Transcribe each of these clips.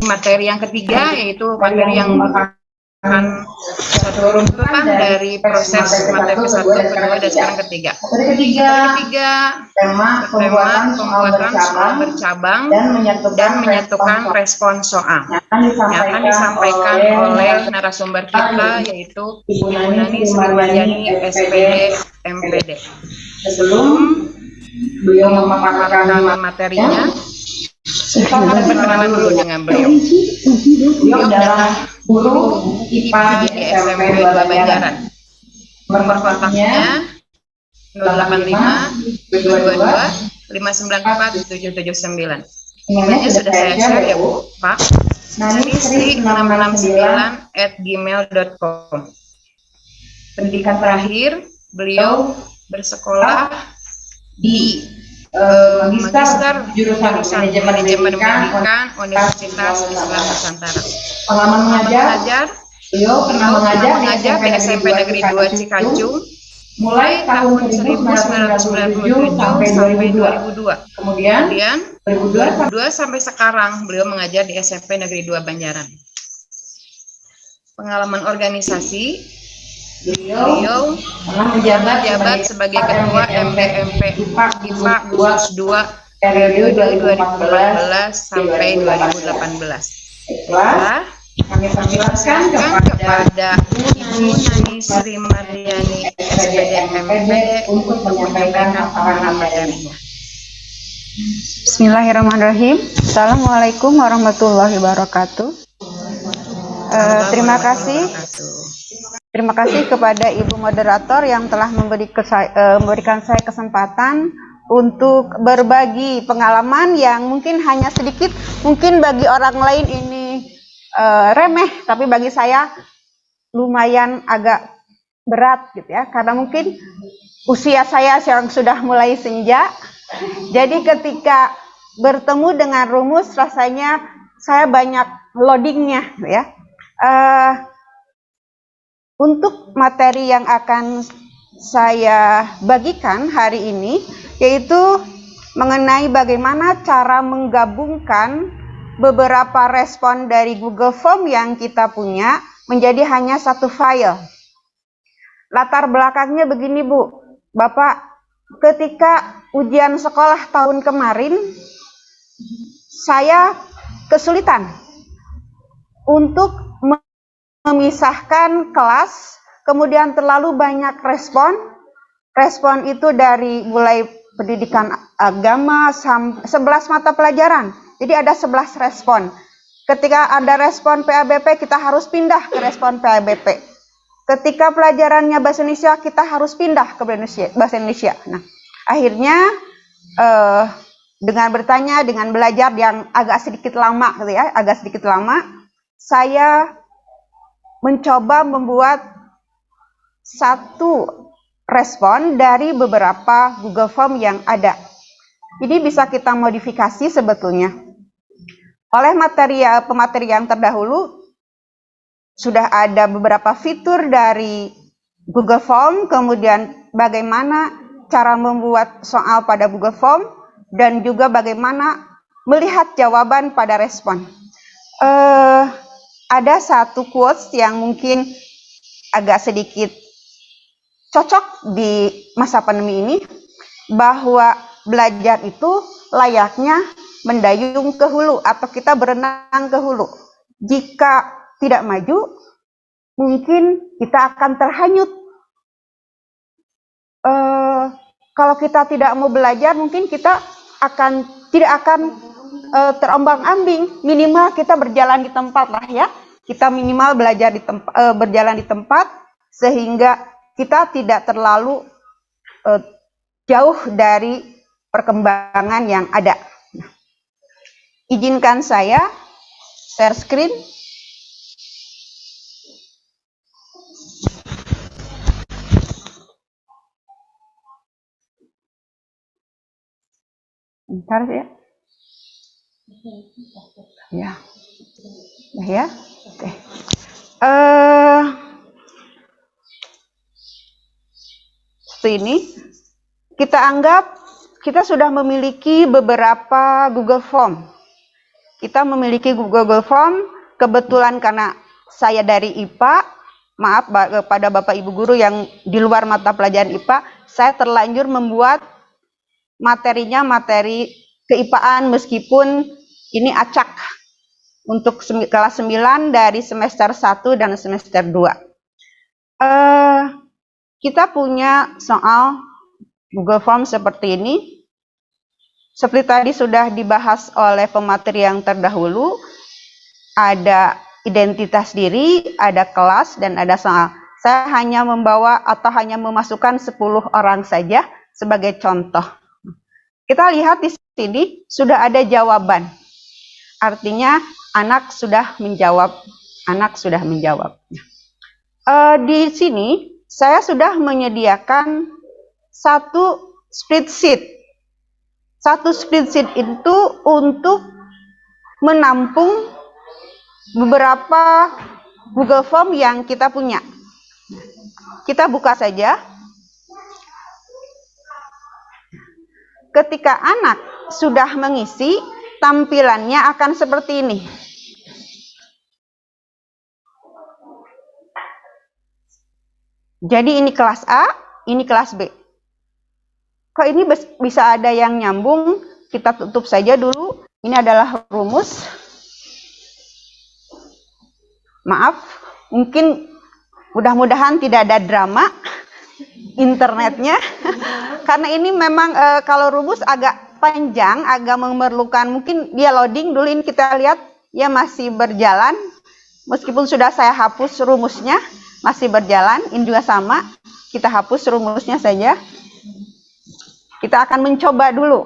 materi yang ketiga, yaitu materi yang merupakan satu runtutan dari proses materi ke-1, kedua, dan sekarang ketiga. Materi ketiga, tema pembuatan soal bercabang dan menyatukan respon soal yang akan disampaikan oleh narasumber kita, yaitu Ibu Nani Sriwayani, SPD, MPD. Sebelum beliau memaparkan materinya, kita akan berkenalan dulu dengan beliau. Beliau adalah guru IPA di SMP 2 Banjaran. Nomor kontaknya 085 222 594 779. Emailnya sudah saya share ya Bu, Pak. nanisri669@gmail.com. Pendidikan terakhir, beliau bersekolah di Magister jurusan Manajemen Pendidikan Universitas Islam Nusantara. Pengalaman mengajar, beliau pernah mengajar di SMP Negeri 2 Cikacung mulai tahun 1997 sampai 2002. Kemudian 2002 sampai sekarang beliau mengajar di SMP Negeri 2 Banjaran. Pengalaman organisasi, beliau pernah menjabat sebagai Ketua MDMP IPA Khusus 2 periode 2014 sampai 2018. Baiklah, kami persilakan kepada Ibu Nani Sriwayani, SPD, MPD untuk menyampaikan paparan materinya. Bismillahirrahmanirrahim. Assalamualaikum warahmatullahi wabarakatuh. Terima kasih kepada Ibu Moderator yang telah memberikan saya kesempatan untuk berbagi pengalaman yang mungkin hanya sedikit, mungkin bagi orang lain ini remeh, tapi bagi saya lumayan agak berat gitu ya, karena mungkin usia saya yang sudah mulai senja. Jadi ketika bertemu dengan rumus, rasanya saya banyak loadingnya ya. Untuk materi yang akan saya bagikan hari ini, yaitu mengenai bagaimana cara menggabungkan beberapa respon dari Google Form yang kita punya menjadi hanya satu file. Latar belakangnya begini Bu, Bapak, ketika ujian sekolah tahun kemarin, saya kesulitan untuk memisahkan kelas, kemudian terlalu banyak respon. Respon itu dari mulai pendidikan agama, 11 mata pelajaran. Jadi ada 11 respon. Ketika ada respon PABP, kita harus pindah ke respon PABP. Ketika pelajarannya bahasa Indonesia, kita harus pindah ke bahasa Indonesia. Nah, akhirnya dengan bertanya, dengan belajar yang agak sedikit lama, gitu ya, saya mencoba membuat satu respon dari beberapa Google Form yang ada. Jadi bisa kita modifikasi sebetulnya. Oleh pemateri yang terdahulu, sudah ada beberapa fitur dari Google Form, kemudian bagaimana cara membuat soal pada Google Form, dan juga bagaimana melihat jawaban pada respon. Ada satu quotes yang mungkin agak sedikit cocok di masa pandemi ini, bahwa belajar itu layaknya mendayung ke hulu atau kita berenang ke hulu. Jika tidak maju, mungkin kita akan terhanyut. Kalau kita tidak mau belajar, mungkin kita tidak akan terombang-ambing. Minimal kita berjalan di tempat lah ya. Kita minimal belajar di tempat, berjalan di tempat, sehingga kita tidak terlalu jauh dari perkembangan yang ada. Izinkan saya share screen. Bentar ya. Ya. Oke. Ini kita anggap kita sudah memiliki beberapa Google Form. kita memiliki Google Form. Kebetulan karena saya dari IPA, maaf kepada Bapak Ibu guru yang di luar mata pelajaran IPA, saya terlanjur membuat materinya materi keIPA-an meskipun ini acak untuk kelas 9 dari semester 1 dan semester 2. Kita punya soal Google Form seperti ini. Seperti tadi sudah dibahas oleh pemateri yang terdahulu, ada identitas diri, ada kelas, dan ada soal. Saya hanya membawa atau hanya memasukkan 10 orang saja sebagai contoh. Kita lihat di sini sudah ada jawaban. Artinya anak sudah menjawab. Anak sudah menjawab. Di sini saya sudah menyediakan satu spreadsheet. Satu spreadsheet itu untuk menampung beberapa Google Form yang kita punya. Kita buka saja. Ketika anak sudah mengisi, tampilannya akan seperti ini. Jadi ini kelas A, ini kelas B. Kok ini bisa ada yang nyambung? Kita tutup saja dulu. Ini adalah rumus. Maaf, mungkin mudah-mudahan tidak ada drama internetnya. Karena ini memang kalau rumus agak panjang, agak memerlukan, mungkin dia loading dulu. Ini kita lihat ya masih berjalan. Meskipun sudah saya hapus rumusnya, masih berjalan. Ini juga sama, kita hapus rumusnya saja. Kita akan mencoba dulu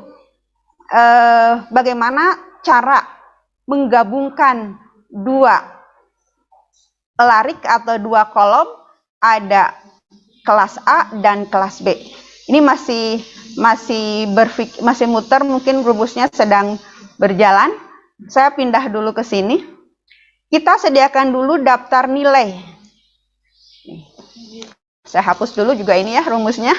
bagaimana cara menggabungkan dua larik atau dua kolom, ada kelas A dan kelas B. Ini masih muter, mungkin rumusnya sedang berjalan. Saya pindah dulu ke sini. Kita sediakan dulu daftar nilai. Saya hapus dulu juga ini ya rumusnya.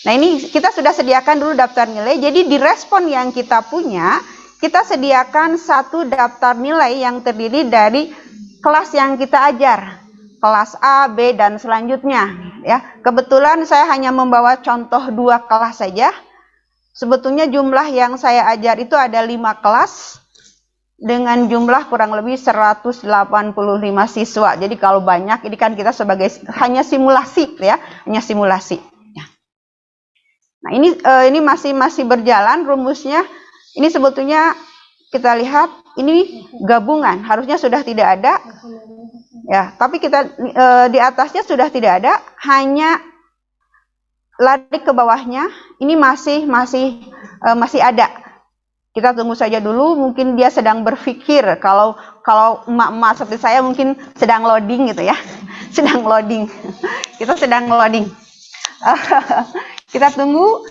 Nah, ini kita sudah sediakan dulu daftar nilai. Jadi di respon yang kita punya, kita sediakan satu daftar nilai yang terdiri dari kelas yang kita ajar. Kelas A, B, dan selanjutnya. Ya, kebetulan saya hanya membawa contoh 2 kelas saja. Sebetulnya jumlah yang saya ajar itu ada 5 kelas dengan jumlah kurang lebih 185 siswa. Jadi kalau banyak, ini kan kita sebagai hanya simulasi ya, hanya simulasi. Nah, ini masih berjalan rumusnya. Ini sebetulnya kita lihat ini gabungan, harusnya sudah tidak ada. Ya, tapi kita di atasnya sudah tidak ada, hanya lari ke bawahnya. Ini masih ada. Kita tunggu saja dulu, mungkin dia sedang berpikir. Kalau emak-emak seperti saya mungkin sedang loading gitu ya. Sedang loading. Kita sedang loading. Kita tunggu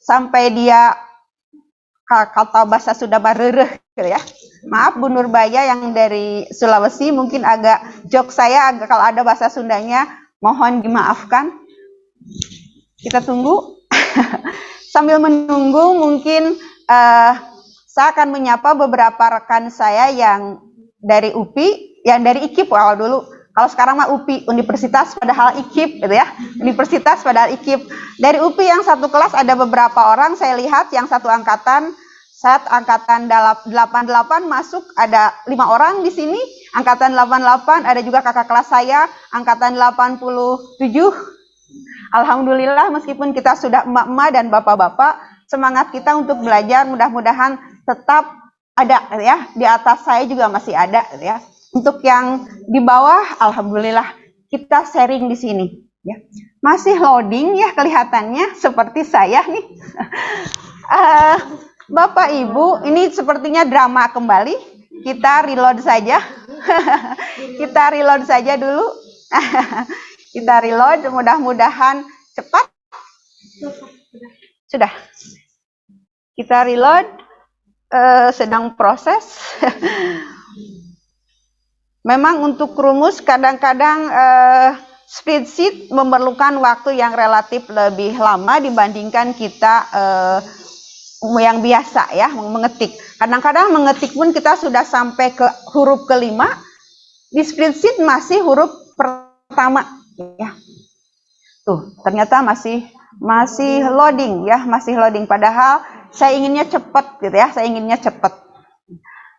sampai dia kata bahasa sudah barereh gitu ya. Maaf Bu Nurbaya yang dari Sulawesi, mungkin agak jok saya kalau ada bahasa Sundanya mohon dimaafkan. Kita tunggu. Sambil menunggu mungkin saya akan menyapa beberapa rekan saya yang dari UPI, yang dari IKIP awal dulu. Kalau sekarang mah UPI, Universitas padahal IKIP gitu ya. Universitas padahal IKIP. Dari UPI yang satu kelas ada beberapa orang, saya lihat yang satu angkatan, saat angkatan 88 masuk ada 5 orang di sini. Angkatan 88 ada juga kakak kelas saya, angkatan 87. Alhamdulillah meskipun kita sudah emak-emak dan bapak-bapak, semangat kita untuk belajar mudah-mudahan tetap ada ya. Di atas saya juga masih ada ya. Untuk yang di bawah, alhamdulillah kita sharing di sini. Ya, masih loading ya kelihatannya seperti saya nih. Bapak Ibu, ini sepertinya drama kembali. Kita reload saja. Kita reload saja dulu. Kita reload, mudah-mudahan cepat. Sudah. Kita reload, sedang proses. Memang untuk rumus kadang-kadang spreadsheet memerlukan waktu yang relatif lebih lama dibandingkan kita yang biasa ya, mengetik. Kadang-kadang mengetik pun kita sudah sampai ke huruf kelima, di spreadsheet masih huruf pertama ya. Tuh, ternyata masih loading ya, masih loading. Padahal saya inginnya cepat gitu ya, saya inginnya cepat.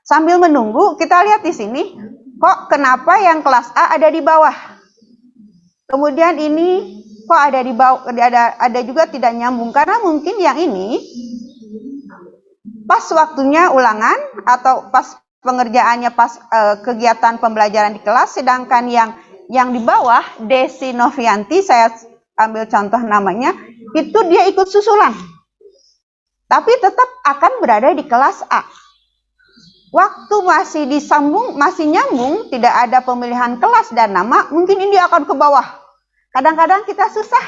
Sambil menunggu, kita lihat di sini, kok kenapa yang kelas A ada di bawah? Kemudian ini kok ada di bawah, ada juga tidak nyambung, karena mungkin yang ini pas waktunya ulangan atau pas pengerjaannya pas kegiatan pembelajaran di kelas, sedangkan yang di bawah Desi Novianti, saya ambil contoh namanya, itu dia ikut susulan, tapi tetap akan berada di kelas A. Waktu masih disambung, masih nyambung, tidak ada pemilihan kelas dan nama, mungkin ini akan ke bawah. Kadang-kadang kita susah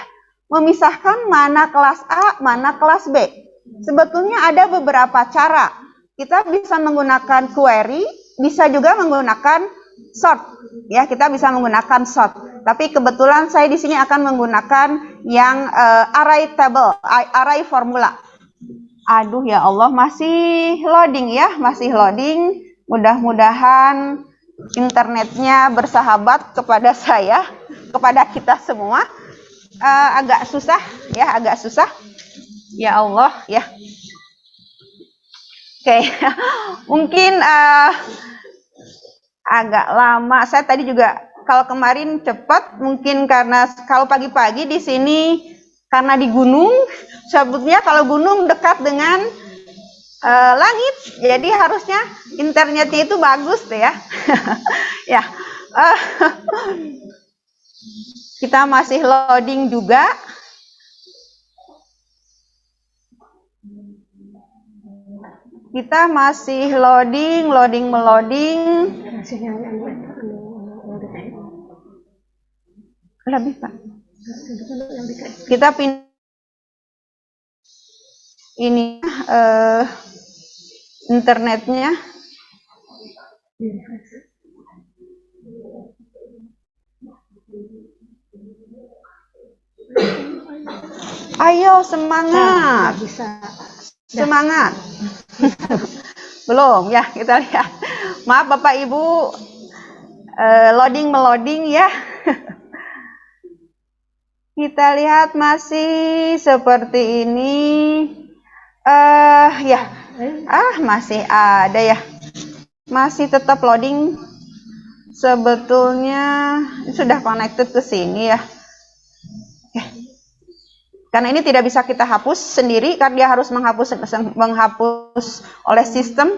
memisahkan mana kelas A, mana kelas B. Sebetulnya ada beberapa cara. Kita bisa menggunakan query, bisa juga menggunakan sort. Ya, kita bisa menggunakan sort. Tapi kebetulan saya di sini akan menggunakan yang array table, array formula. Aduh ya Allah, masih loading ya, masih loading. Mudah-mudahan internetnya bersahabat kepada saya, kepada kita semua. Agak susah ya, agak susah. Ya Allah ya. Oke, mungkin agak lama. Saya tadi juga kalau kemarin cepat, mungkin karena kalau pagi-pagi di sini karena di gunung, sebetulnya kalau gunung dekat dengan langit, jadi harusnya internetnya itu bagus deh ya. Ya, kita masih loading juga. Kita masih loading. Lebih Pak. Kita pindah ini internetnya. Ayo semangat. Semangat. Belum ya, kita lihat. Maaf Bapak Ibu, loading ya. Kita lihat masih seperti ini. Ya, masih ada ya. Masih tetap loading. Sebetulnya sudah connected ke sini ya. Karena ini tidak bisa kita hapus sendiri, karena dia harus menghapus oleh sistem.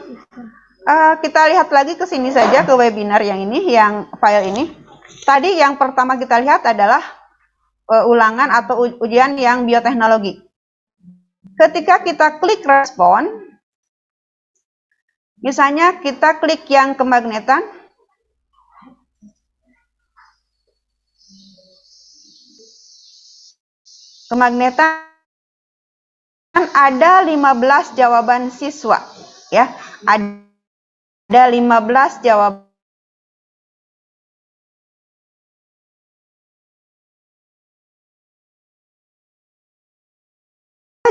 Kita lihat lagi ke sini saja, ke webinar yang ini, yang file ini. Tadi yang pertama kita lihat adalah ulangan atau ujian yang bioteknologi. Ketika kita klik respon, misalnya kita klik yang kemagnetan, ada 15 jawaban siswa ya, ada 15 jawaban.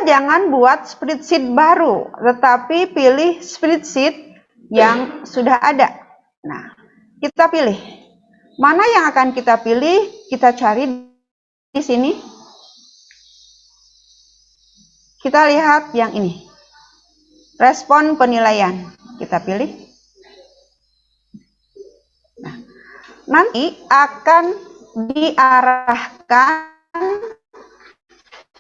Jangan buat spreadsheet baru, tetapi pilih spreadsheet yang sudah ada. Nah, kita pilih mana yang akan kita pilih, kita cari di sini. Kita lihat yang ini, respon penilaian, kita pilih. Nah, nanti akan diarahkan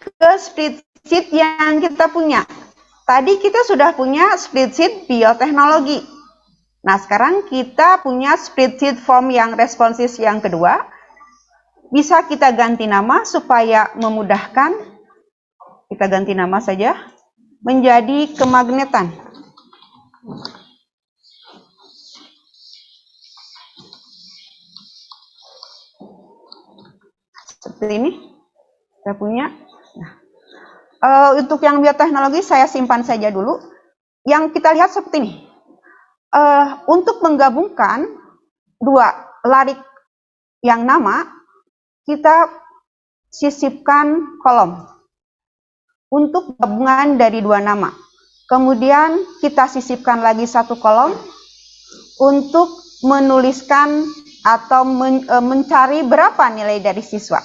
ke spreadsheet yang kita punya. Tadi kita sudah punya spreadsheet bioteknologi. Nah, sekarang kita punya spreadsheet form yang responsis yang kedua. Bisa kita ganti nama supaya memudahkan. Kita ganti nama saja menjadi kemagnetan. Seperti ini kita punya. Nah, untuk yang bioteknologi saya simpan saja dulu. Yang kita lihat seperti ini. Untuk menggabungkan dua larik yang nama, kita sisipkan kolom untuk gabungan dari dua nama. Kemudian kita sisipkan lagi satu kolom untuk menuliskan atau mencari berapa nilai dari siswa.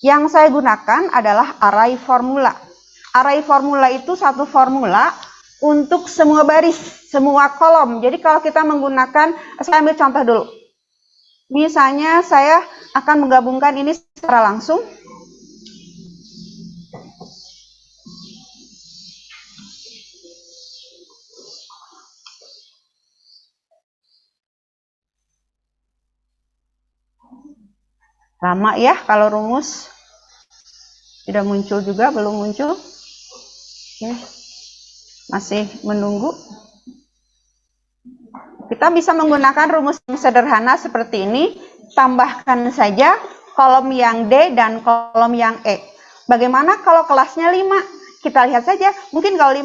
Yang saya gunakan adalah array formula. Array formula itu satu formula untuk semua baris, semua kolom. Jadi kalau kita menggunakan, saya ambil contoh dulu. Misalnya saya akan menggabungkan ini secara langsung. Lama ya kalau rumus. Tidak muncul juga, belum muncul. Oke. Masih menunggu. Kita bisa menggunakan rumus yang sederhana seperti ini. Tambahkan saja kolom yang D dan kolom yang E. Bagaimana kalau kelasnya 5? Kita lihat saja. Mungkin kalau 5,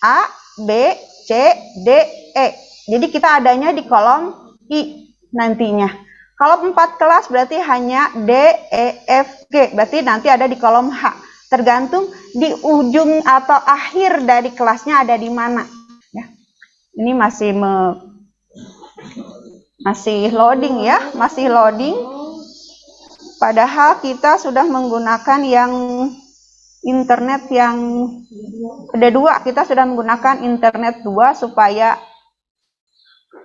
A, B, C, D, E. Jadi kita adanya di kolom I nantinya. Kalau 4 kelas berarti hanya D, E, F, G. Berarti nanti ada di kolom H. Tergantung di ujung atau akhir dari kelasnya ada di mana. Ya. Ini masih loading ya, masih loading. Padahal kita sudah menggunakan yang internet yang ada 2. Kita sudah menggunakan internet 2 supaya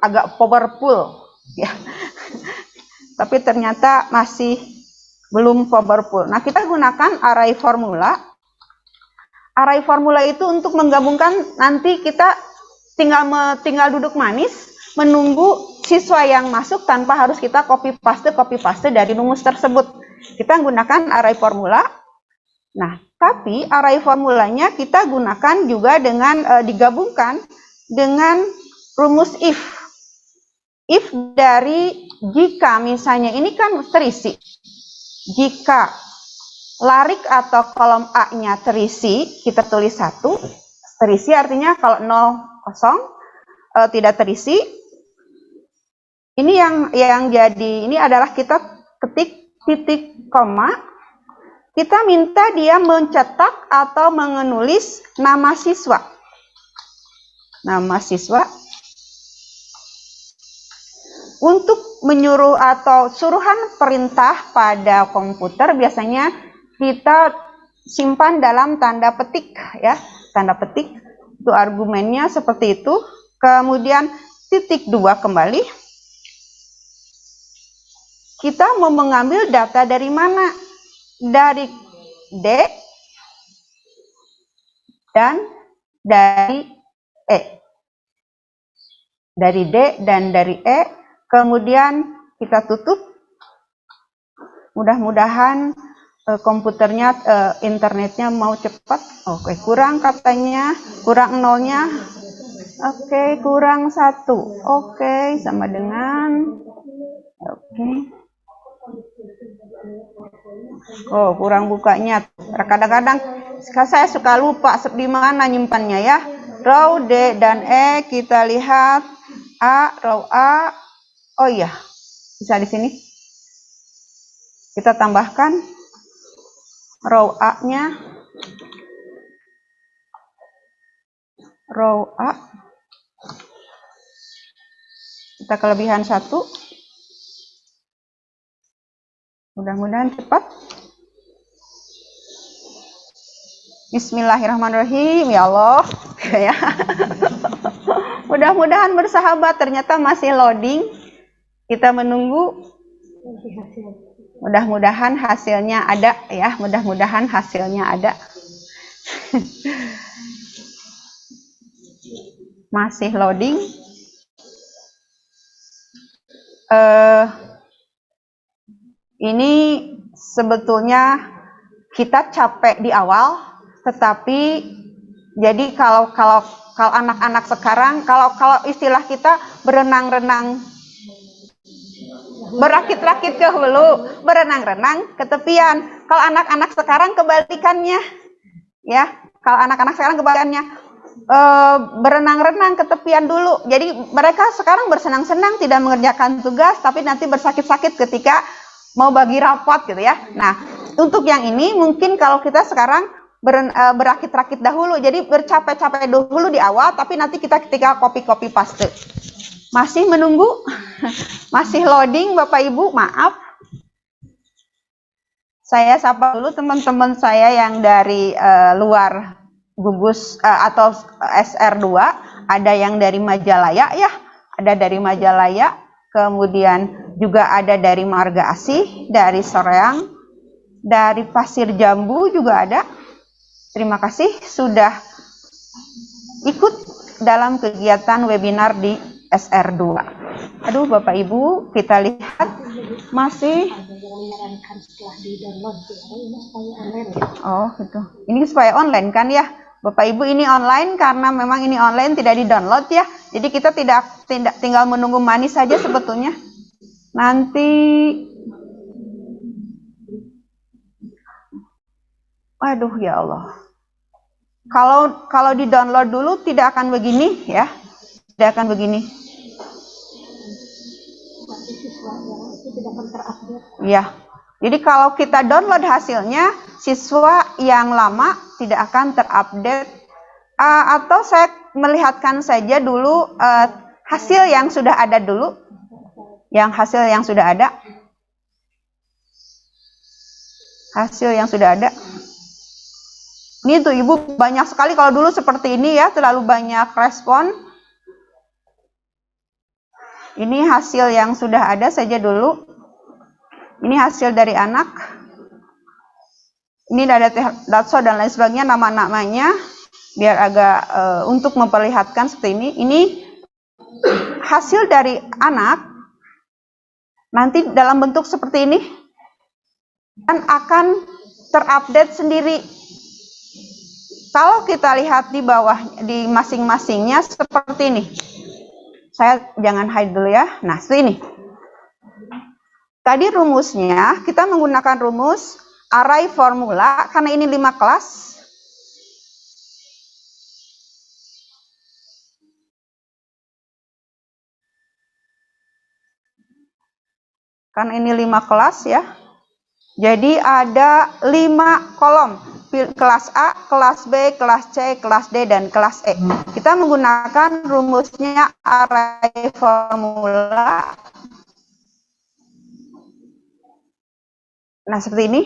agak powerful. Ya. Tapi ternyata masih belum powerful. Nah, kita gunakan array formula. Array formula itu untuk menggabungkan, nanti kita tinggal duduk manis menunggu siswa yang masuk tanpa harus kita copy paste dari rumus tersebut. Kita gunakan array formula. Nah, tapi array formulanya kita gunakan juga dengan digabungkan dengan rumus if. If dari jika misalnya ini kan terisi. Jika larik atau kolom A-nya terisi, kita tulis 1. Terisi artinya kalau 0 kosong, tidak terisi. Ini yang jadi, ini adalah kita ketik titik koma. Kita minta dia mencetak atau menulis nama siswa. Nama siswa. Untuk menyuruh atau suruhan perintah pada komputer biasanya kita simpan dalam tanda petik ya, tanda petik. Itu argumennya seperti itu. Kemudian titik 2 kembali. Kita mau mengambil data dari mana? Dari D dan dari E. Dari D dan dari E. Kemudian kita tutup. Mudah-mudahan komputernya, internetnya mau cepat. Oke, kurang katanya, kurang 0-nya. Oke, kurang 1. Oke, sama dengan. Oke. Oh, kurang bukanya. Kadang-kadang saya suka lupa di mana nyimpannya ya. Row D dan E kita lihat. A, row A. Oh iya, bisa di sini. Kita tambahkan row A-nya. Row A. Kita kelebihan 1. Mudah-mudahan cepat. Bismillahirrahmanirrahim. Ya Allah. Ya. Mudah-mudahan bersahabat, ternyata masih loading. Kita menunggu. Mudah-mudahan hasilnya ada ya, mudah-mudahan hasilnya ada. Masih loading. Ini sebetulnya kita capek di awal, tetapi jadi kalau anak-anak sekarang, kalau istilah kita berenang-renang, berakit-rakit ke hulu, berenang-renang ke tepian. Kalau anak-anak sekarang kebalikannya, ya. Kalau anak-anak sekarang kebalikannya, berenang-renang ke tepian dulu. Jadi mereka sekarang bersenang-senang tidak mengerjakan tugas, tapi nanti bersakit-sakit ketika mau bagi rapot gitu ya. Nah, untuk yang ini mungkin kalau kita sekarang berakit-rakit dahulu. Jadi bercapek-capek dahulu di awal, tapi nanti kita ketika copy paste. Masih menunggu? Masih loading Bapak Ibu? Maaf. Saya sapa dulu teman-teman saya yang dari luar gugus atau SR2. Ada yang dari Majalaya ya, ada dari Majalaya, kemudian juga ada dari Marga Asih, dari Soreang, dari Pasir Jambu juga ada. Terima kasih sudah ikut dalam kegiatan webinar di SR2. Aduh Bapak Ibu, kita lihat masih. Oh gitu. Ini supaya online kan ya. Bapak Ibu, ini online karena memang ini online tidak di-download ya. Jadi kita tidak tinggal menunggu manis saja sebetulnya. Nanti aduh ya Allah. Kalau di-download dulu tidak akan begini ya. Tidak akan begini. Ya. Jadi kalau kita download hasilnya, siswa yang lama tidak akan terupdate. Atau saya melihatkan saja dulu hasil yang sudah ada dulu. Hasil yang sudah ada. Hasil yang sudah ada. Ini tuh Ibu banyak sekali, kalau dulu seperti ini ya, terlalu banyak respon. Ini hasil yang sudah ada saja dulu. Ini hasil dari anak. Ini ada datso dan lain sebagainya, nama-namanya. Biar agak untuk memperlihatkan seperti ini. Ini hasil dari anak. Nanti dalam bentuk seperti ini. Dan akan terupdate sendiri. Kalau kita lihat di bawah, di masing-masingnya seperti ini. Saya jangan hide dulu ya. Nah, seperti ini. Tadi rumusnya, kita menggunakan rumus array formula, karena ini 5 kelas. Karena ini 5 kelas ya. Jadi ada 5 kolom. Kelas A, kelas B, kelas C, kelas D, dan kelas E. Kita menggunakan rumusnya array formula. Nah, seperti ini.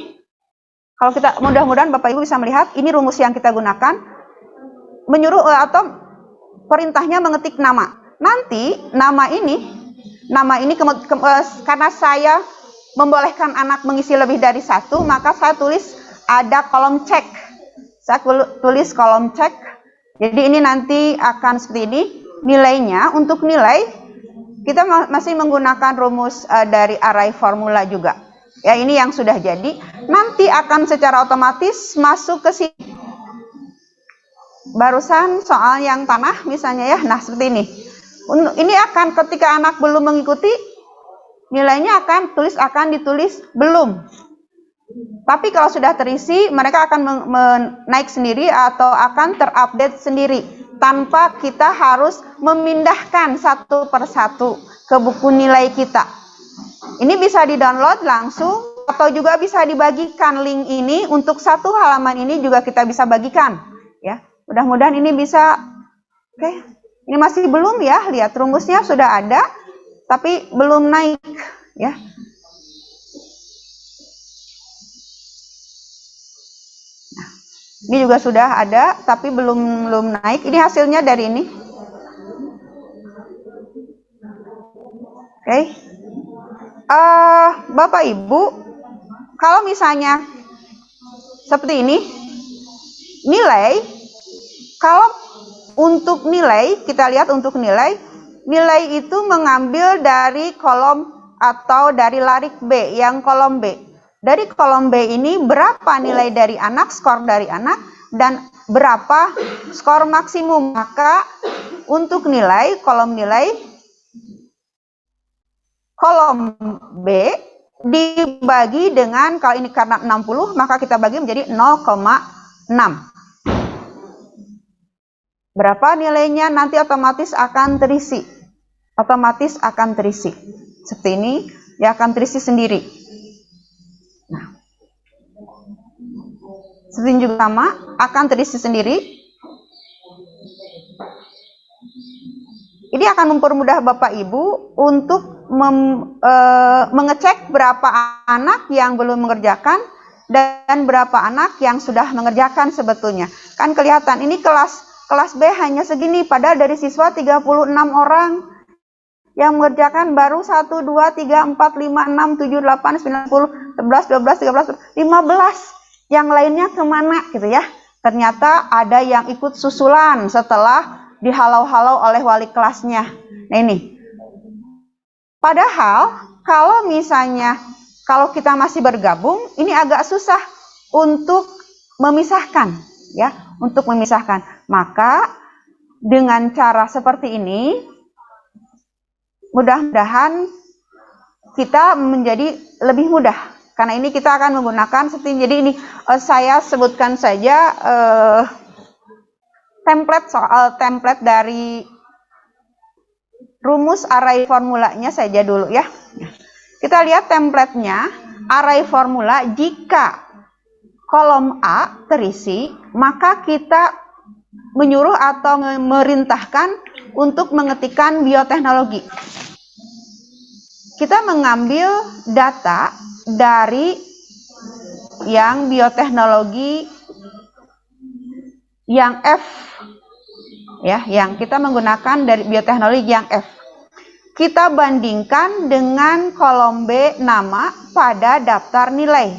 Kalau kita, mudah-mudahan Bapak Ibu bisa melihat, ini rumus yang kita gunakan. Menyuruh atau perintahnya mengetik nama. Nanti nama ini karena saya membolehkan anak mengisi lebih dari 1, maka saya tulis ada kolom cek. Saya tulis kolom cek. Jadi ini nanti akan seperti ini. Nilainya, untuk nilai kita masih menggunakan rumus dari array formula juga. Ya, ini yang sudah jadi. Nanti akan secara otomatis masuk ke sini. Barusan soal yang tanah misalnya ya. Nah, seperti ini. Ini akan ketika anak belum mengikuti, nilainya akan ditulis belum. Tapi kalau sudah terisi, mereka akan naik sendiri atau akan terupdate sendiri tanpa kita harus memindahkan satu persatu ke buku nilai kita. Ini bisa di-download langsung atau juga bisa dibagikan link ini untuk satu halaman ini juga kita bisa bagikan ya. Mudah-mudahan ini bisa. Oke. Ini masih belum ya, lihat rumusnya sudah ada tapi belum naik ya. Nah, ini juga sudah ada tapi belum naik. Ini hasilnya dari ini. Oke. Bapak Ibu, kalau misalnya seperti ini, nilai, kalau untuk nilai, kita lihat untuk nilai itu mengambil dari kolom atau dari larik B, yang kolom B. Dari kolom B ini berapa nilai dari anak, skor dari anak, dan berapa skor maksimum. Maka untuk nilai, kolom B dibagi dengan, kalau ini karena 60, maka kita bagi menjadi 0,6. Berapa nilainya nanti otomatis akan terisi. Seperti ini, ya akan terisi sendiri. Nah, Sini juga sama, akan terisi sendiri. Ini akan mempermudah Bapak Ibu untuk mengecek berapa anak yang belum mengerjakan dan berapa anak yang sudah mengerjakan sebetulnya. Kan kelihatan ini kelas B hanya segini, padahal dari siswa 36 orang yang mengerjakan baru 1, 2, 3, 4, 5, 6, 7, 8, 9, 10, 11, 12, 13, 15. Yang lainnya kemana gitu ya. Ternyata ada yang ikut susulan setelah dihalau-halau oleh wali kelasnya. Nah ini. Padahal kalau misalnya kalau kita masih bergabung, ini agak susah untuk memisahkan ya, untuk memisahkan. Maka dengan cara seperti ini mudah-mudahan kita menjadi lebih mudah. Karena ini kita akan menggunakan seperti jadi ini saya sebutkan saja template dari rumus array formulanya saja dulu ya. Kita lihat templatenya, array formula jika kolom A terisi, maka kita menyuruh atau memerintahkan untuk mengetikkan bioteknologi. Kita mengambil data dari yang bioteknologi yang F ya, yang kita menggunakan dari bioteknologi yang F. Kita bandingkan dengan kolom B nama pada daftar nilai.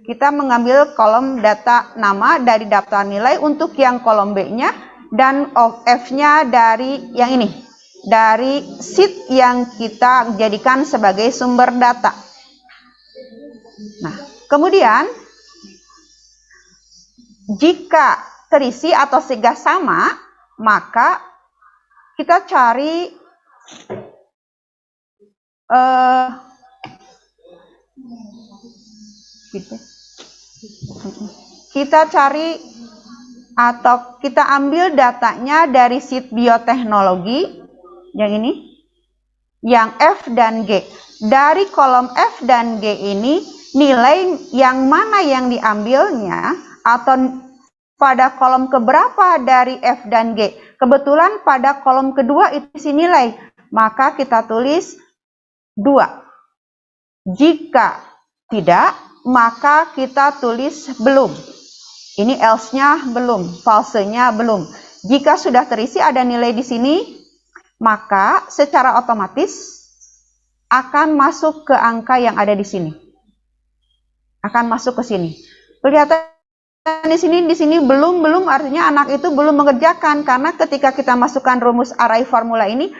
Kita mengambil kolom data nama dari daftar nilai untuk yang kolom B-nya dan F-nya dari yang ini, dari sheet yang kita jadikan sebagai sumber data. Nah, kemudian jika terisi atau sehingga sama, maka kita cari atau kita ambil datanya dari sheet bioteknologi yang ini, yang F dan G. Dari kolom F dan G ini nilai yang mana yang diambilnya atau pada kolom keberapa dari F dan G. Kebetulan pada kolom kedua itu isi nilai, maka kita tulis 2. Jika tidak, maka kita tulis belum. Ini else-nya belum, false-nya belum. Jika sudah terisi ada nilai di sini, maka secara otomatis akan masuk ke angka yang ada di sini. Akan masuk ke sini. Kelihatan di sini belum artinya anak itu belum mengerjakan, karena ketika kita masukkan rumus array formula ini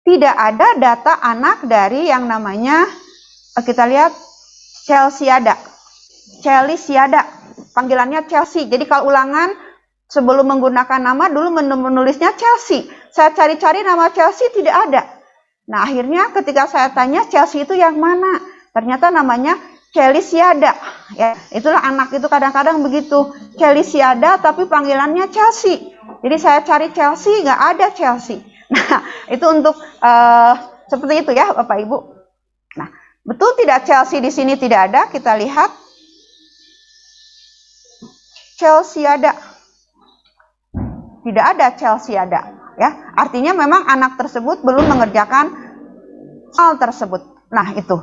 tidak ada data anak dari yang namanya kita lihat Chelsea panggilannya Chelsea. Jadi kalau ulangan sebelum menggunakan nama dulu menulisnya Chelsea. Saya cari-cari nama Chelsea tidak ada. Nah akhirnya ketika saya tanya Chelsea itu yang mana, ternyata namanya Celisiada, ya itulah anak itu kadang-kadang begitu, Celisiada tapi panggilannya Chelsea. Jadi saya cari Chelsea, nggak ada Chelsea. Nah itu untuk seperti itu ya Bapak Ibu. Nah betul tidak Chelsea di sini tidak ada? Kita lihat Celsiada, tidak ada Celsiada, ya artinya memang anak tersebut belum mengerjakan hal tersebut. Nah itu.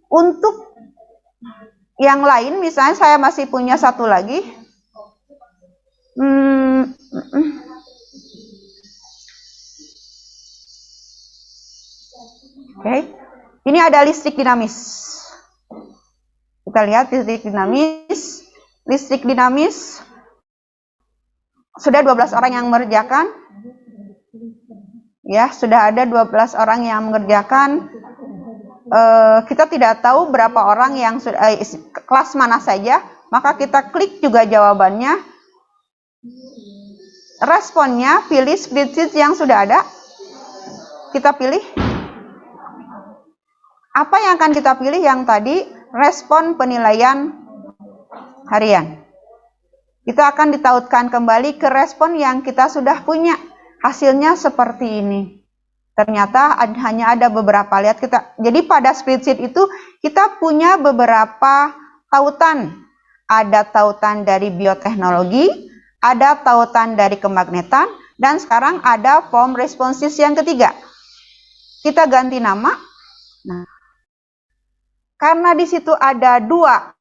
Untuk yang lain, misalnya saya masih punya satu lagi. Oke. Ini ada listrik dinamis. Kita lihat listrik dinamis. Sudah 12 orang yang mengerjakan. Ya, sudah ada 12 orang yang mengerjakan. Kita tidak tahu berapa orang yang kelas mana saja, maka kita klik juga jawabannya. Responnya pilih spreadsheet yang sudah ada. Kita pilih. Apa yang akan kita pilih yang tadi? Respon penilaian harian. Kita akan ditautkan kembali ke respon yang kita sudah punya. Hasilnya seperti ini. Ternyata hanya ada beberapa. Lihat kita. Jadi pada spreadsheet itu kita punya beberapa tautan. Ada tautan dari bioteknologi, ada tautan dari kemagnetan, dan sekarang ada form responses yang ketiga. Kita ganti nama. Nah, karena di situ ada dua.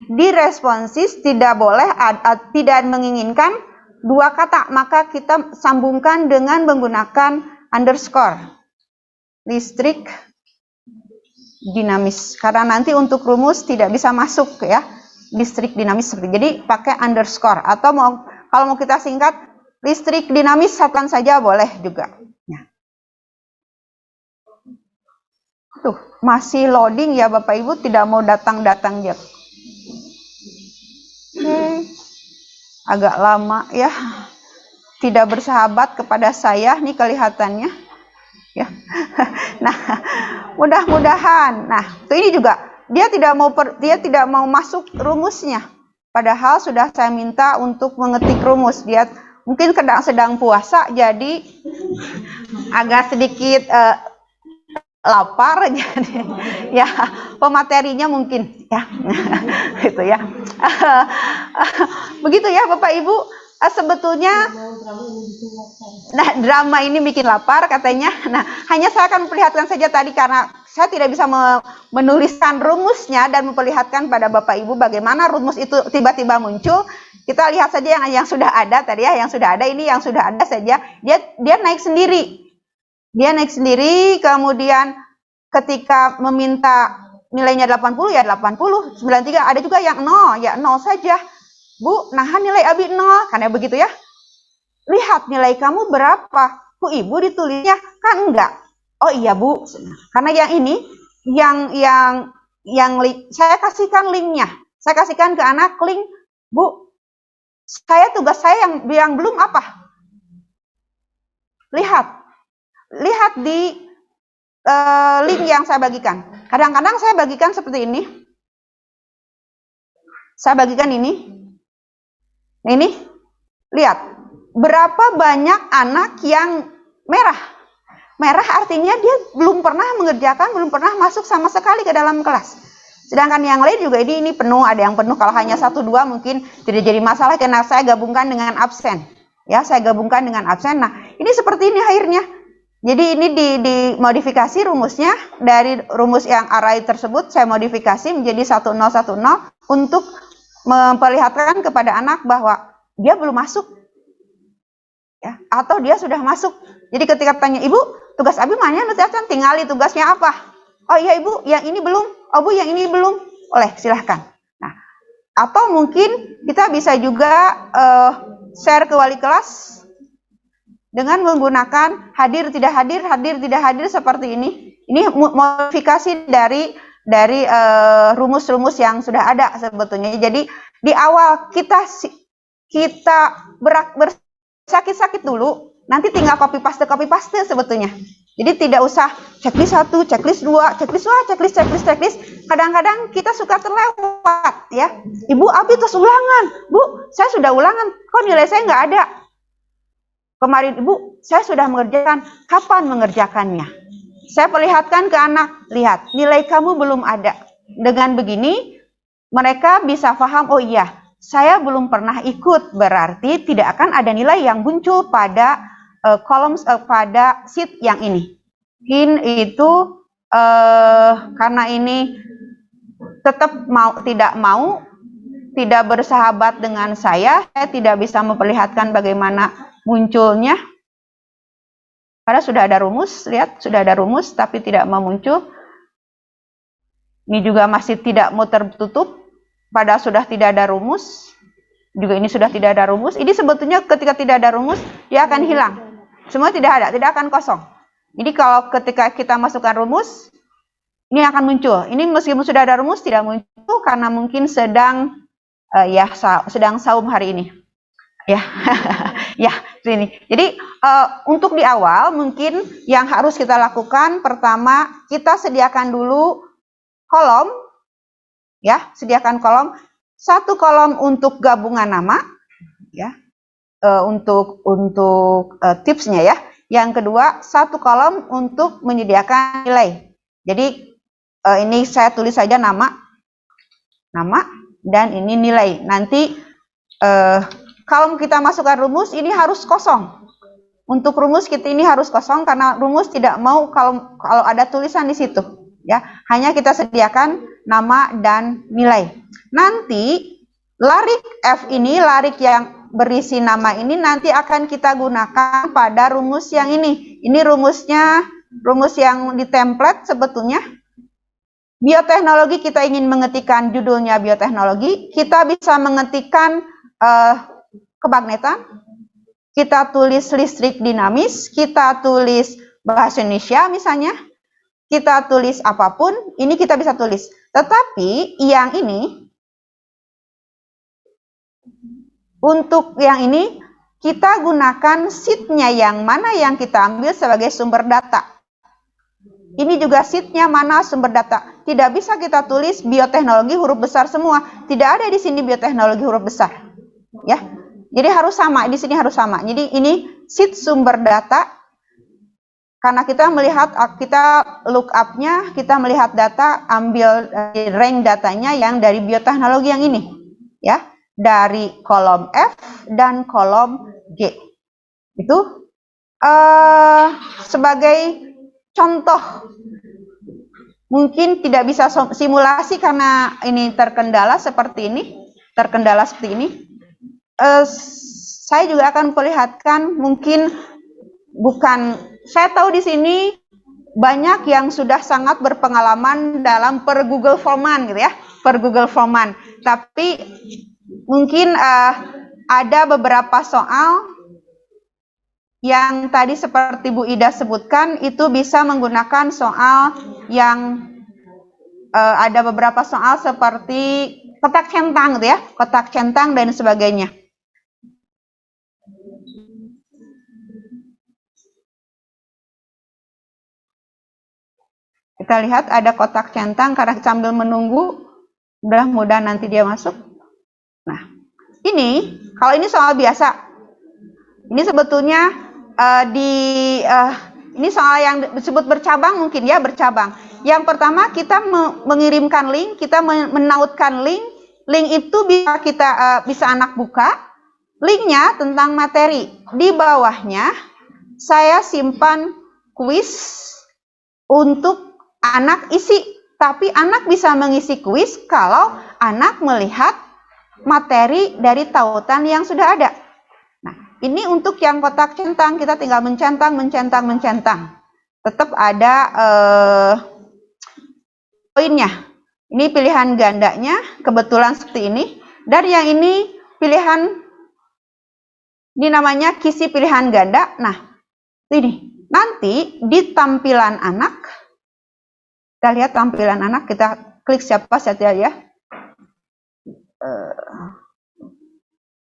Di responses tidak boleh, tidak menginginkan dua kata, maka kita sambungkan dengan menggunakan underscore. Listrik dinamis. Karena nanti untuk rumus tidak bisa masuk ya. Listrik dinamis seperti. Jadi pakai underscore atau kalau mau kita singkat listrik dinamis satuan saja boleh juga. Nah. Tuh, masih loading ya Bapak Ibu, tidak mau datang-datang ya. Agak lama ya, tidak bersahabat kepada saya nih kelihatannya ya. Nah, mudah-mudahan. Nah, ini juga dia tidak mau masuk rumusnya, padahal sudah saya minta untuk mengetik rumus. Dia mungkin sedang puasa, jadi agak sedikit lapar, jadi ya pematerinya mungkin ya gitu ya. Begitu ya Bapak Ibu, sebetulnya nah drama ini bikin lapar katanya. Nah, hanya saya akan memperlihatkan saja tadi karena saya tidak bisa menuliskan rumusnya dan memperlihatkan pada Bapak Ibu bagaimana rumus itu tiba-tiba muncul. Kita lihat saja yang sudah ada tadi ya, yang sudah ada ini yang sudah ada saja. Dia naik sendiri. Dia naik sendiri, kemudian ketika meminta nilainya 80 ya 80, 93, ada juga yang 0, ya 0 saja. Bu, nahan nilai Abi 0, karena begitu ya. Lihat nilai kamu berapa? Bu, Ibu ditulisnya kan enggak. Oh iya Bu, karena yang ini yang saya kasihkan linknya. Saya kasihkan ke anak link, Bu. Tugas saya yang belum apa? Lihat di link yang saya bagikan. Kadang-kadang saya bagikan seperti ini. Saya bagikan ini. Ini, lihat. Berapa banyak anak yang merah. Merah artinya dia belum pernah mengerjakan, belum pernah masuk sama sekali ke dalam kelas. Sedangkan yang lain juga ini penuh, ada yang penuh. Kalau hanya 1-2 mungkin tidak jadi masalah karena saya gabungkan dengan absen. Ya, saya gabungkan dengan absen. Nah, ini seperti ini akhirnya. Jadi ini dimodifikasi rumusnya dari rumus yang array tersebut saya modifikasi menjadi 1010 untuk memperlihatkan kepada anak bahwa dia belum masuk ya, atau dia sudah masuk. Jadi ketika tanya Ibu, tugas Abi mana? Tinggali tugasnya apa? Oh iya Ibu, yang ini belum. Oh Bu, yang ini belum. Oleh silahkan. Nah, atau mungkin kita bisa juga share ke wali kelas dengan menggunakan hadir tidak hadir seperti ini. Ini modifikasi dari rumus-rumus yang sudah ada sebetulnya. Jadi di awal kita bersakit-sakit dulu, nanti tinggal copy paste sebetulnya. Jadi tidak usah checklist 1, checklist 2, checklist. Kadang-kadang kita suka terlewat ya. Ibu, Abi terus ulangan. Bu, saya sudah ulangan. Kok nilai saya nggak ada? Kemarin Ibu, saya sudah mengerjakan. Kapan mengerjakannya? Saya perlihatkan ke anak, lihat, nilai kamu belum ada. Dengan begini, mereka bisa paham, oh iya, saya belum pernah ikut, berarti tidak akan ada nilai yang muncul pada kolom pada sheet yang ini. Mungkin itu karena ini tetap tidak bersahabat dengan saya tidak bisa memperlihatkan bagaimana munculnya. Karena sudah ada rumus, lihat sudah ada rumus tapi tidak mau muncul. Ini juga masih tidak mau tertutup, padahal sudah tidak ada rumus. Juga ini sudah tidak ada rumus. Ini sebetulnya ketika tidak ada rumus, dia akan hilang. Semua tidak ada, tidak akan kosong. Jadi kalau ketika kita masukkan rumus, ini akan muncul. Ini meskipun sudah ada rumus, tidak muncul karena mungkin sedang sedang saum hari ini. Ya, ya, ini. Jadi untuk di awal mungkin yang harus kita lakukan pertama kita sediakan dulu kolom, ya, sediakan kolom. Satu kolom untuk gabungan nama, ya. untuk tipsnya ya. Yang kedua, satu kolom untuk menyediakan nilai. Jadi ini saya tulis saja nama dan ini nilai. Nanti kalau kita masukkan rumus ini harus kosong. Untuk rumus kita ini harus kosong karena rumus tidak mau kalau ada tulisan di situ, ya. Hanya kita sediakan nama dan nilai. Nanti larik F ini, larik yang berisi nama ini nanti akan kita gunakan pada rumus yang ini. Ini rumusnya, rumus yang di template sebetulnya. Bioteknologi, kita ingin mengetikkan judulnya bioteknologi, kita bisa mengetikkan kemagnetan. Kita tulis listrik dinamis, kita tulis bahasa Indonesia misalnya, kita tulis apapun, ini kita bisa tulis. Tetapi yang ini, untuk yang ini, kita gunakan sheet-nya yang mana yang kita ambil sebagai sumber data. Ini juga sheet-nya mana sumber data. Tidak bisa kita tulis bioteknologi huruf besar semua. Tidak ada di sini bioteknologi huruf besar. Ya. Jadi harus sama, di sini harus sama. Jadi ini sheet sumber data, karena kita melihat, kita look up-nya, kita melihat data, ambil rank datanya yang dari bioteknologi yang ini. Ya, dari kolom F dan kolom G. Itu sebagai contoh. Mungkin tidak bisa simulasi karena ini terkendala seperti ini. Saya juga akan perlihatkan, mungkin bukan, saya tahu di sini banyak yang sudah sangat berpengalaman dalam per Google Forman gitu ya, per Google Forman. Tapi mungkin ada beberapa soal yang tadi seperti Bu Ida sebutkan, itu bisa menggunakan soal yang ada beberapa soal seperti kotak centang gitu ya, kotak centang dan sebagainya. Kita lihat ada kotak centang, karena sambil menunggu, mudah-mudahan nanti dia masuk. Nah, ini, kalau ini soal biasa, ini sebetulnya ini soal yang disebut bercabang mungkin ya, bercabang. Yang pertama kita mengirimkan link, kita menautkan link itu bisa anak buka, linknya tentang materi. Di bawahnya saya simpan kuis untuk anak isi, tapi anak bisa mengisi kuis kalau anak melihat materi dari tautan yang sudah ada. Nah, ini untuk yang kotak centang, kita tinggal mencentang. Tetap ada poinnya. Ini pilihan gandanya, kebetulan seperti ini. Dan yang ini pilihan, ini namanya kisi pilihan ganda. Nah, ini nanti di tampilan anak, kita lihat tampilan anak, kita klik siapa saja ya.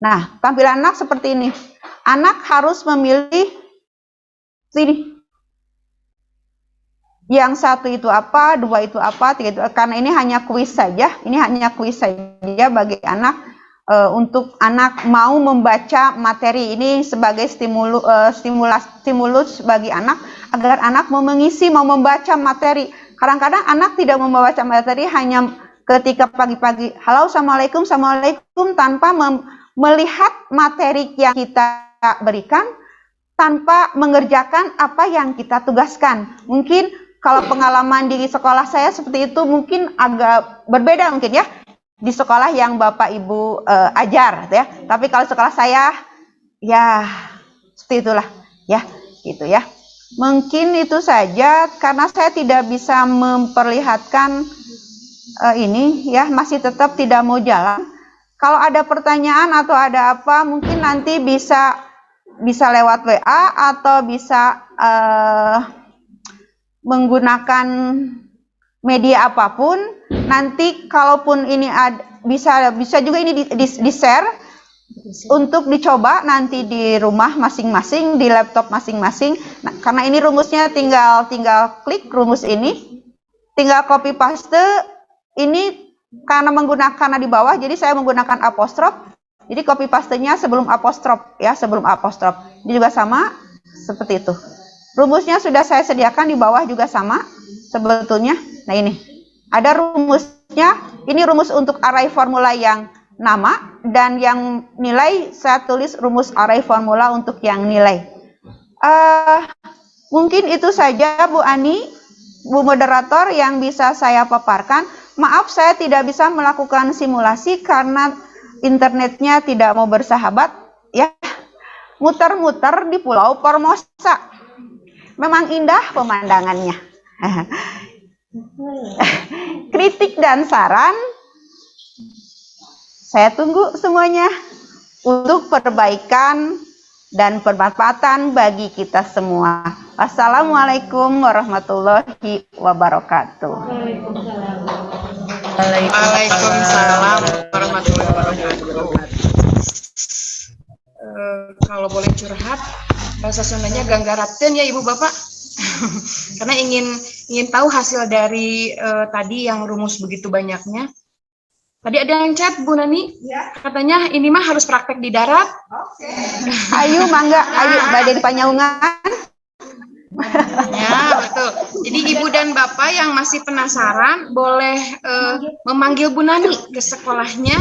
Nah, tampilan anak seperti ini. Anak harus memilih sini. Yang satu itu apa, dua itu apa, tiga itu, karena ini hanya kuis saja. Ini hanya kuis saja bagi anak, untuk anak mau membaca materi ini sebagai stimulus bagi anak, agar anak mau mengisi, mau membaca materi. Kadang-kadang anak tidak membaca materi, hanya ketika pagi-pagi, halo, assalamualaikum, tanpa melihat materi yang kita berikan, tanpa mengerjakan apa yang kita tugaskan. Mungkin kalau pengalaman di sekolah saya seperti itu mungkin agak berbeda mungkin ya, di sekolah yang Bapak Ibu ajar ya. Tapi kalau sekolah saya ya seperti itulah ya, gitu ya. Mungkin itu saja, karena saya tidak bisa memperlihatkan ini ya, masih tetap tidak mau jalan. Kalau ada pertanyaan atau ada apa, mungkin nanti bisa lewat WA atau bisa menggunakan media apapun. Nanti kalaupun ini bisa juga ini di share untuk dicoba nanti di rumah masing-masing, di laptop masing-masing. Nah, karena ini rumusnya tinggal klik rumus ini, tinggal copy paste. Ini karena di bawah, jadi saya menggunakan apostrof. Jadi copy pastenya sebelum apostrof ya, sebelum apostrof. Ini juga sama seperti itu. Rumusnya sudah saya sediakan di bawah juga sama sebetulnya. Nah ini ada rumusnya. Ini rumus untuk array formula yang nama, dan yang nilai saya tulis rumus array formula untuk yang nilai. Mungkin itu saja Bu Ani, Bu moderator, yang bisa saya paparkan. Maaf saya tidak bisa melakukan simulasi karena internetnya tidak mau bersahabat ya. Muter-muter di Pulau Formosa. Memang indah pemandangannya. Kritik dan saran saya tunggu semuanya untuk perbaikan dan bermanfaatan bagi kita semua. Wassalamualaikum warahmatullahi wabarakatuh. Waalaikumsalam warahmatullahi wabarakatuh. Kalau boleh curhat, bahasa Sundanya ganggaraten ya Ibu Bapak. Karena ingin tahu hasil dari tadi yang rumus begitu banyaknya. Tadi ada yang chat Bu Nani, ya. Katanya ini mah harus praktek di darat. Oke. Ayo mangga, ayo badai di Panyaungan. Ya betul. Jadi Ibu dan Bapak yang masih penasaran boleh memanggil Bu Nani ke sekolahnya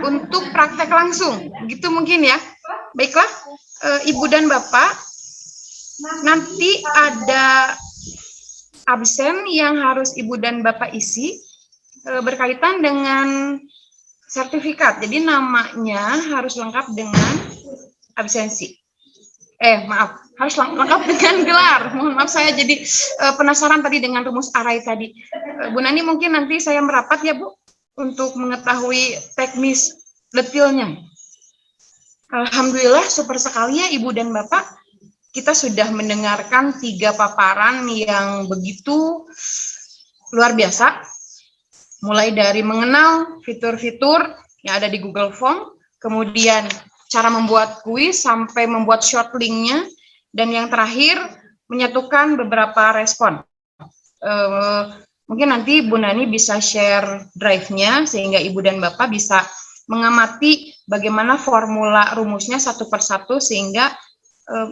untuk praktek langsung. Begitu mungkin ya. Baiklah, Ibu dan Bapak, nanti ada absen yang harus Ibu dan Bapak isi berkaitan dengan sertifikat. Jadi namanya harus lengkap dengan absensi. Maaf, harus lengkap dengan gelar. Mohon maaf, saya jadi penasaran tadi dengan rumus array tadi. Bu Nani, mungkin nanti saya merapat ya Bu untuk mengetahui teknis detailnya. Alhamdulillah super sekali ya Ibu dan Bapak. Kita sudah mendengarkan 3 paparan yang begitu luar biasa. Mulai dari mengenal fitur-fitur yang ada di Google Form, kemudian cara membuat kuis sampai membuat short link-nya, dan yang terakhir menyatukan beberapa respon. Mungkin nanti Bu Nani bisa share drive-nya sehingga Ibu dan Bapak bisa mengamati bagaimana formula rumusnya satu persatu sehingga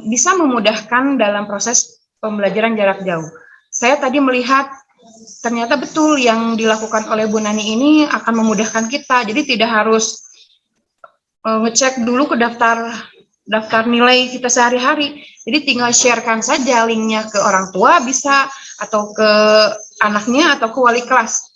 bisa memudahkan dalam proses pembelajaran jarak jauh. Saya tadi melihat ternyata betul yang dilakukan oleh Bu Nani ini akan memudahkan kita. Jadi tidak harus ngecek dulu ke daftar nilai kita sehari-hari. Jadi tinggal sharekan saja linknya ke orang tua bisa, atau ke anaknya, atau ke wali kelas.